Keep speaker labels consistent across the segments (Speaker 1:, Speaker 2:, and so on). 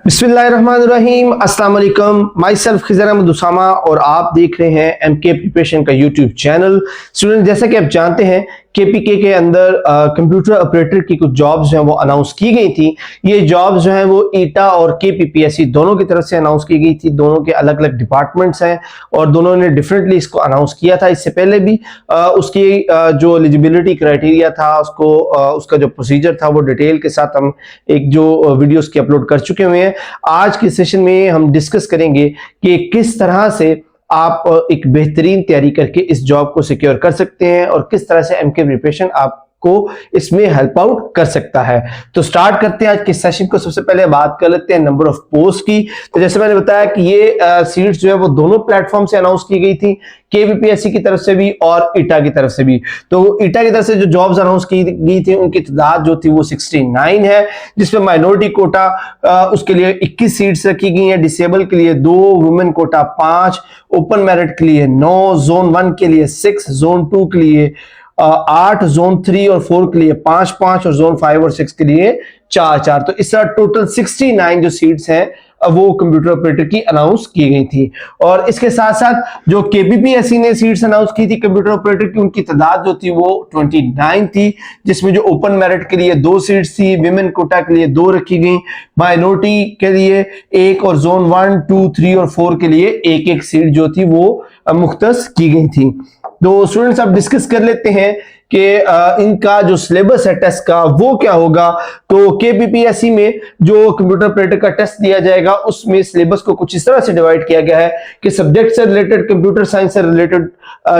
Speaker 1: बिस्मिल्लाहिर्रहमानिर्रहीम, अस्सलाम वालेकुम। माई सेल्फ खिज़र अहमद उसामा और आप देख रहे हैं एमके प्रिपरेशन का यूट्यूब चैनल। स्टूडेंट, जैसा कि आप जानते हैं केपीके के अंदर कंप्यूटर ऑपरेटर की कुछ जॉब्स जो हैं वो अनाउंस की गई थी। ये जॉब्स जो हैं वो ईटा और केपीपीएससी दोनों की तरफ से अनाउंस की गई थी। दोनों के अलग अलग डिपार्टमेंट्स हैं और दोनों ने डिफरेंटली इसको अनाउंस किया था। इससे पहले भी उसकी जो एलिजिबिलिटी क्राइटेरिया था उसका जो प्रोसीजर था वो डिटेल के साथ हम एक जो वीडियोस की अपलोड कर चुके हुए हैं। आज के सेशन में हम डिस्कस करेंगे कि किस तरह से आप एक बेहतरीन तैयारी करके इस जॉब को सिक्योर कर सकते हैं और किस तरह से एमके प्रिपरेशन आपको इसमें हेल्प आउट कर सकता है। तो स्टार्ट करते हैं आज के सेशन को। सबसे पहले बात कर लेते हैं नंबर ऑफ पोस्ट की। तो जैसे मैंने बताया कि ये सीट्स जो है वो दोनों प्लेटफॉर्म से अनाउंस की गई थी, केवीपीएससी की तरफ से भी और ईटा की तरफ से भी। तो ईटा की तरफ से जो जॉब्स अनाउंस की गई थी उनकी तादाद जो थी वो 69 है, जिसमें माइनॉरिटी कोटा उसके लिए 21 सीट्स रखी गई हैं, डिसेबल के लिए 2, वुमेन कोटा 5, ओपन मेरिट के लिए 9, जोन 1 के लिए 6, जोन 2 के लिए 8, जोन 3 और 4 के लिए 5 और जोन 5 और 6 के लिए 4। तो इस तरह टोटल 69 जो सीट्स हैं वो कंप्यूटर ऑपरेटर की अनाउंस की गई थी। और इसके साथ साथ जो केपीपीएससी ने सीट्स अनाउंस की थी कंप्यूटर ऑपरेटर की, उनकी तादाद जो थी वो 29 थी, जिसमें जो ओपन मेरिट के लिए 2 सीट्स थी, विमेन कोटा के लिए 2 रखी गई, माइनॉरिटी के लिए 1 और जोन 1, 2, 3 और 4 के लिए 1 सीट जो थी वो मुख्तस की गई थी। तो स्टूडेंट्स अब डिस्कस कर लेते हैं कि इनका जो सिलेबस है टेस्ट का वो क्या होगा। तो केपीपीएससी में जो कंप्यूटर ऑपरेटर का टेस्ट दिया जाएगा उसमें सिलेबस को कुछ इस तरह से डिवाइड किया गया है कि सब्जेक्ट से रिलेटेड, कंप्यूटर साइंस से रिलेटेड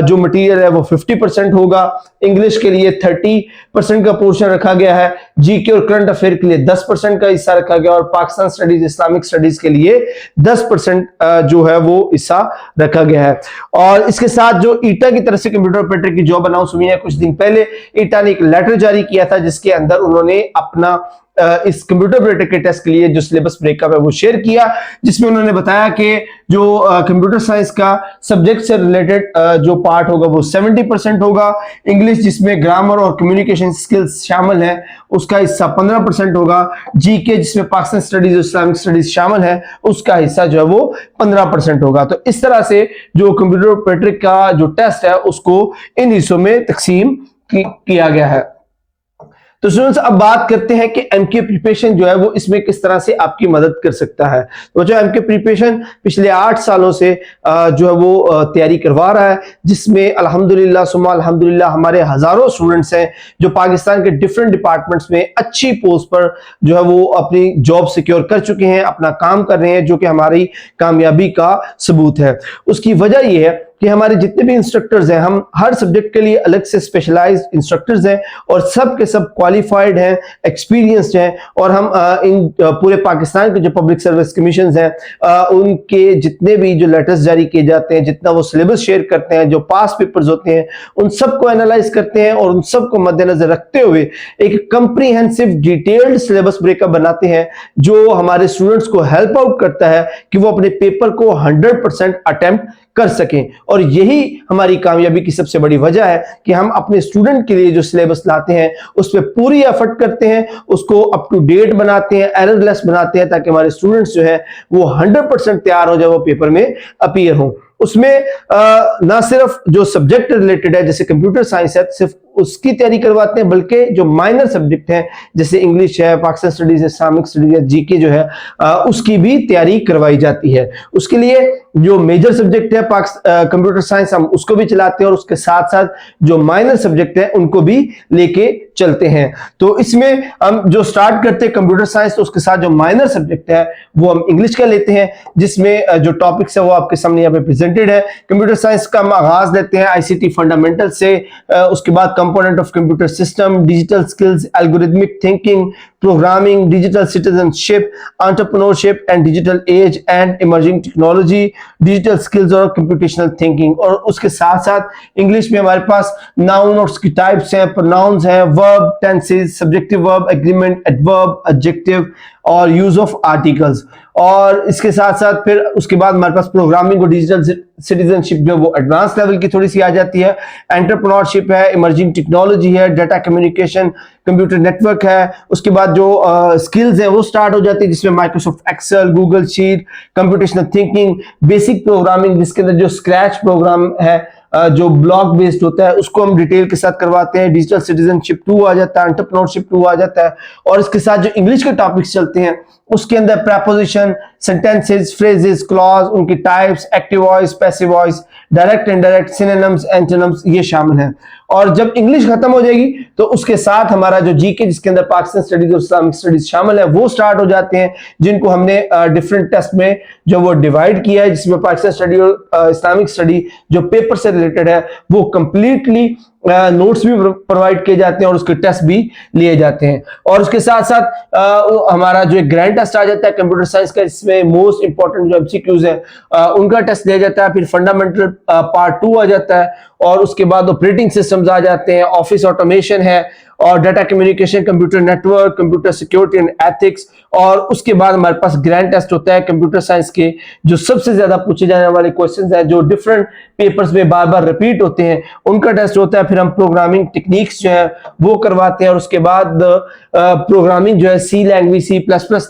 Speaker 1: जो मटेरियल है वो 50% होगा, इंग्लिश के लिए 30% का पोर्शन रखा गया है, जीके और करंट अफेयर के लिए 10% का हिस्सा रखा गया और पाकिस्तान स्टडीज, इस्लामिक स्टडीज के लिए 10% जो है वो हिस्सा रखा गया है। और इसके साथ जो ईटा की तरफ से कंप्यूटर ऑपरेटर की जॉब अनाउंस हुई है कुछ दिन पहले, ईटा ने एक लेटर जारी किया था जिसके अंदर उन्होंने अपना इस कंप्यूटर ऑपरेटर के टेस्ट के लिए जो सिलेबस ब्रेकअप है वो शेयर किया, जिसमें उन्होंने बताया कि जो कंप्यूटर साइंस का सब्जेक्ट से रिलेटेड जो पार्ट होगा वो 70% होगा, इंग्लिश जिसमें ग्रामर और कम्युनिकेशन स्किल्स शामिल है उसका हिस्सा 15% होगा, जीके जिसमें पाकिस्तान स्टडीज और इस्लामिक स्टडीज शामिल है उसका हिस्सा जो है वो 15% होगा। तो इस तरह से जो कंप्यूटर ऑपरेटर का जो टेस्ट है उसको इन हिस्सों में तकसीम किया गया है। तो स्टूडेंट्स अब बात करते हैं कि एमके प्रिपरेशन जो है वो इसमें किस तरह से आपकी मदद कर सकता है। तो जो एमके प्रिपरेशन पिछले 8 सालों से जो है वो तैयारी करवा रहा है, जिसमें अल्हम्दुलिल्लाह सुम्मा अल्हम्दुलिल्लाह हमारे हजारों स्टूडेंट्स हैं जो पाकिस्तान के डिफरेंट डिपार्टमेंट्स में अच्छी पोस्ट पर जो है वो अपनी जॉब सिक्योर कर चुके हैं, अपना काम कर रहे हैं, जो कि हमारी कामयाबी का सबूत है। उसकी वजह यह है कि हमारे जितने भी इंस्ट्रक्टर्स हैं, हम हर सब्जेक्ट के लिए अलग से स्पेशलाइज्ड इंस्ट्रक्टर्स हैं और सब के सब क्वालिफाइड हैं, एक्सपीरियंस्ड हैं और हम इन पूरे पाकिस्तान के जो पब्लिक सर्विस कमीशंस हैं उनके जितने भी जो लेटर्स जारी किए जाते हैं, जितना वो सिलेबस शेयर करते हैं, जो पास पेपर्स होते हैं, उन सबको एनालाइज करते हैं और उन सबको मद्देनजर रखते हुए एक कंप्रीहेंसिव डिटेल्ड सिलेबस ब्रेकअप बनाते हैं जो हमारे स्टूडेंट्स को हेल्प आउट करता है कि वो अपने पेपर को 100% अटेम्प्ट कर सकें। और यही हमारी कामयाबी की सबसे बड़ी वजह है कि हम अपने स्टूडेंट के लिए जो सिलेबस लाते हैं उस पर पूरी एफर्ट करते हैं, उसको अप टू डेट बनाते हैं, एररलेस बनाते हैं, ताकि हमारे स्टूडेंट्स जो है वो 100% तैयार हो जाए, वो पेपर में अपीयर हो। उसमें ना सिर्फ जो सब्जेक्ट रिलेटेड है जैसे कंप्यूटर साइंस है सिर्फ उसकी तैयारी करवाते हैं, बल्कि जो माइनर सब्जेक्ट है जैसे इंग्लिश है, पाकिस्तान स्टडीज, इस्लामिक स्टडीज है, जीके जो है उसकी भी तैयारी करवाई जाती है। उसके लिए जो मेजर सब्जेक्ट है कंप्यूटर साइंस हम उसको भी चलाते हैं और उसके साथ साथ जो माइनर सब्जेक्ट है उनको भी लेके चलते हैं। तो इसमें हम जो स्टार्ट करते हैं कंप्यूटर साइंस, तो उसके साथ जो माइनर सब्जेक्ट है वो हम इंग्लिश का लेते हैं, जिसमें जो टॉपिक्स है वो आपके सामने यहाँ पे प्रेजेंटेड है। कंप्यूटर साइंस का हम आगाज लेते हैं आईसीटी फंडामेंटल से, उसके बाद component of computer system, digital skills, algorithmic thinking, programming, digital citizenship, entrepreneurship and digital age and emerging technology, digital skills और कंप्यूटेशनल थिंकिंग। और उसके साथ साथ इंग्लिश में हमारे पास नाउन और उसकी टाइप्स हैं, प्रोनाउंस हैं, verb, tenses, subjective verb, agreement, adverb, adjective और यूज ऑफ आर्टिकल्स। और इसके साथ साथ फिर उसके बाद हमारे पास प्रोग्रामिंग और डिजिटल सिटीजनशिप जो वो एडवांस लेवल की थोड़ी सी आ जाती है, एंटरप्रेन्योरशिप है, इमर्जिंग टेक्नोलॉजी है, डाटा कम्युनिकेशन, कंप्यूटर नेटवर्क है, उसके बाद बाद जो स्किल्स हैं वो स्टार्ट हो जाती है, जिसमें Microsoft Excel, Google sheet, computational thinking, basic programming, जिसके अंदर जो स्क्रैच प्रोग्राम है जो ब्लॉक बेस्ड होता है उसको हम डिटेल के साथ करवाते हैं। डिजिटल सिटीजनशिप 2 आ जाता है, एंटरप्रेन्योरशिप 2 आ जाता है, और इसके साथ जो इंग्लिश के टॉपिक्स चलते हैं उसके अंदर प्रेपोजिशन, सेंटेंसेस, फ्रेजेस, क्लॉज, उनकी types, active voice, passive voice, direct indirect, synonyms, antonyms, ये शामिल हैं। और जब इंग्लिश खत्म हो जाएगी तो उसके साथ हमारा जो जीके, जिसके अंदर पाकिस्तान स्टडीज और इस्लामिक स्टडीज शामिल है, वो स्टार्ट हो जाते हैं, जिनको हमने डिफरेंट टेस्ट में जो वो डिवाइड किया है, जिसमें पाकिस्तान स्टडी और इस्लामिक स्टडी जो पेपर से रिलेटेड है वो कंप्लीटली नोट्स भी प्रोवाइड किए जाते हैं और उसके टेस्ट भी लिए जाते हैं। और उसके साथ साथ हमारा जो एक ग्रैंड टेस्ट आ जाता है कंप्यूटर साइंस का, इसमें मोस्ट इंपॉर्टेंट जो एमसीक्यूज है उनका टेस्ट लिया जाता है। फिर फंडामेंटल पार्ट 2 आ जाता है, और उसके बाद ऑपरेटिंग सिस्टम्स आ जाते हैं, ऑफिस ऑटोमेशन है, और data communication, computer network, computer security and ethics. और उसके बाद हमारे पास ग्रैंड टेस्ट होता है कंप्यूटर साइंस के, जो सबसे ज्यादा पूछे जाने वाले क्वेश्चंस हैं जो डिफरेंट पेपर्स में बार बार रिपीट होते हैं, उनका टेस्ट होता है। फिर हम प्रोग्रामिंग टेक्निक्स जो है वो करवाते हैं, और उसके बाद प्रोग्रामिंग जो है सी लैंग्वेज, C++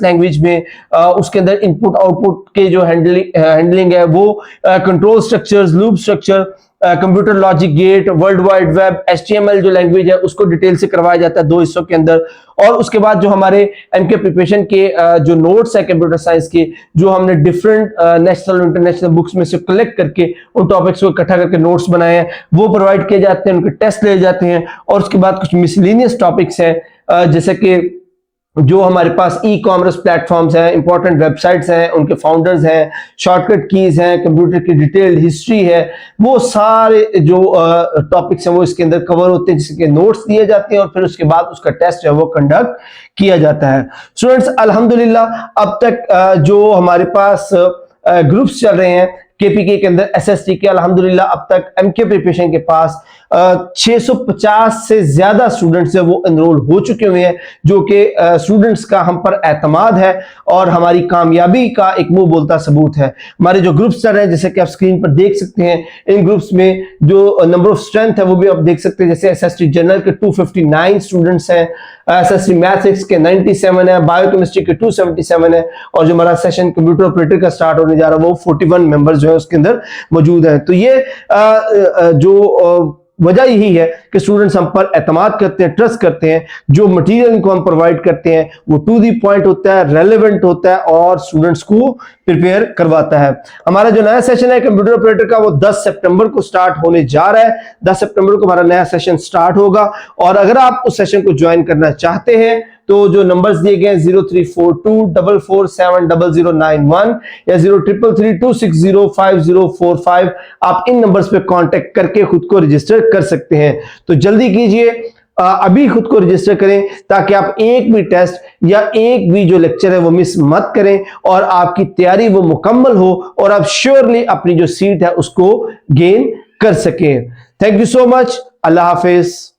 Speaker 1: लैंग्वेज में उसके अंदर इनपुट आउटपुट के जो हैंडलिंग है वो, control structures, loop structure, computer logic gate, world wide web, HTML जो लैंग्वेज है उसको डिटेल से करवाया जाता है 2 हिस्सों के अंदर। और उसके बाद जो हमारे एमके प्रिपरेशन के जो नोट्स है कंप्यूटर साइंस के, जो हमने डिफरेंट नेशनल इंटरनेशनल बुक्स में से कलेक्ट करके उन टॉपिक्स को इकट्ठा करके नोट्स बनाए हैं, वो प्रोवाइड किए जाते हैं, उनके टेस्ट लिए जाते हैं। और उसके बाद कुछ मिसलेनियस टॉपिक्स हैं, जैसे कि जो हमारे पास ई कॉमर्स प्लेटफॉर्म्स हैं, इंपॉर्टेंट वेबसाइट्स हैं, उनके फाउंडर्स हैं, शॉर्टकट कीज हैं, कंप्यूटर की डिटेल्ड हिस्ट्री है, वो सारे जो टॉपिक्स हैं वो इसके अंदर कवर होते हैं, जिसके नोट्स दिए जाते हैं, और फिर उसके बाद उसका टेस्ट जो है वो कंडक्ट किया जाता है। स्टूडेंट्स, अल्हम्दुलिल्लाह अब तक जो हमारे पास ग्रुप्स चल रहे हैं केपीके के अंदर एसएसटी के, अल्हम्दुलिल्लाह अब तक एमके प्रिपरेशन के पास 650 से ज्यादा स्टूडेंट्स है वो एनरोल हो चुके हुए हैं, जो कि स्टूडेंट्स का हम पर एतमाद है और हमारी कामयाबी का एक मुंह बोलता सबूत है। हमारे जो ग्रुप्स चल रहे हैं, जैसे कि आप स्क्रीन पर देख सकते हैं, इन ग्रुप्स में जो नंबर ऑफ स्ट्रेंथ है वो भी आप देख सकते हैं। जैसे एसएसटी जनरल के 259 स्टूडेंट्स हैं, एसएसटी मैथ्स के 97 है, बायोकेमिस्ट्री के 277 है, और जो हमारा सेशन कंप्यूटर ऑपरेटर का स्टार्ट होने जा रहा है वो 41 मेंबर्स जो है उसके अंदर मौजूद हैं। तो ये जो वजह यही है कि स्टूडेंट्स हम पर एतमाद करते हैं, ट्रस्ट करते हैं, जो मटेरियल इनको हम प्रोवाइड करते हैं वो टू दी पॉइंट होता है, रेलेवेंट होता है और स्टूडेंट्स को प्रिपेयर करवाता है। हमारा जो नया सेशन है कंप्यूटर ऑपरेटर का वो 10 सितंबर को स्टार्ट होने जा रहा है। 10 सितंबर को हमारा नया सेशन स्टार्ट होगा, और अगर आप उस सेशन को ज्वाइन करना चाहते हैं तो जो नंबर्स दिए गए हैं 034244700091 या 0333260505, आप इन नंबर्स पे कांटेक्ट करके खुद को रजिस्टर कर सकते हैं। तो जल्दी कीजिए, अभी खुद को रजिस्टर करें ताकि आप एक भी टेस्ट या एक भी जो लेक्चर है वो मिस मत करें, और आपकी तैयारी वो मुकम्मल हो और आप श्योरली अपनी जो सीट है उसको गेन कर सकें। Thank you so much. Allah Hafiz.